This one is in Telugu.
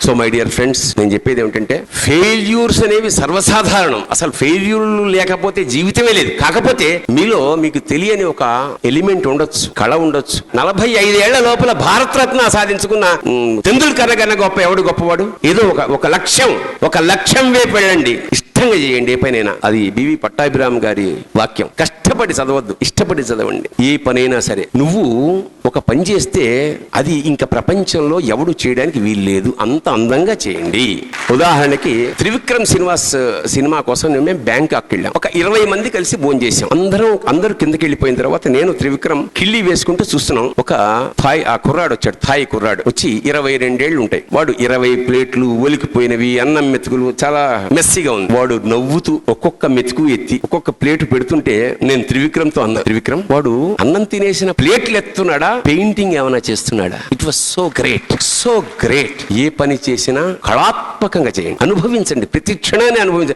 సో మై డియర్ ఫ్రెండ్స్, నేను చెప్పేది ఏమిటంటే ఫెయిల్యూర్స్ అనేవి సర్వసాధారణం. అసలు ఫెయిల్యూర్లు లేకపోతే జీవితమే లేదు. కాకపోతే మీలో మీకు తెలియని ఒక ఎలిమెంట్ ఉండొచ్చు, కళ ఉండొచ్చు. 45 ఏళ్ల లోపల భారత రత్న సాధించుకున్న తెందుల్కర్ కన్నా గొప్ప ఎవడు గొప్పవాడు? ఏదో ఒక లక్ష్యం వైపు వెళ్ళండి, ఇష్టంగా చేయండి ఏ పనైనా. అది బివి పట్టాభిరామ్ గారి వాక్యం. కష్టపడి చదవద్దు, ఇష్టపడి చదవండి. ఏ పనైనా సరే నువ్వు ఒక పని చేస్తే అది ఇంకా ప్రపంచంలో ఎవడు చేయడానికి వీలు లేదు, అంత అందంగా చేయండి. ఉదాహరణకి త్రివిక్రమ్ శ్రీనివాస్ సినిమా కోసం మేము బ్యాంకాక్ వెళ్ళాం. ఒక 20 మంది కలిసి భోజనం చేసాం. అందరూ కిందకి వెళ్ళిపోయిన తర్వాత నేను త్రివిక్రమ్ కిళ్ళి వేసుకుంటూ చూస్తున్నాం. ఒక కుర్రాడు వచ్చాడు, థాయ్ కుర్రాడు వచ్చి 22 ఏళ్ళు ఉంటాయి. వాడు 20 ప్లేట్లు ఒలికిపోయినవి, అన్నం మెతుకులు, చాలా మెస్సీగా ఉంది. వాడు నవ్వుతూ ఒక్కొక్క మెతుకు ఎత్తి ఒక్కొక్క ప్లేట్ పెడుతుంటే నేను త్రివిక్రమ్ తో అన్నా, త్రివిక్రమ్ వాడు అన్నం తినేసిన ప్లేట్లు ఎత్తున్నాడా, పెయింటింగ్ ఏమైనా చేస్తున్నాడా? It was so great. ఏ పని చేసినా కళాత్మకంగా చేయండి, అనుభవించండి, ప్రతి క్షణాన్ని అనుభవించండి.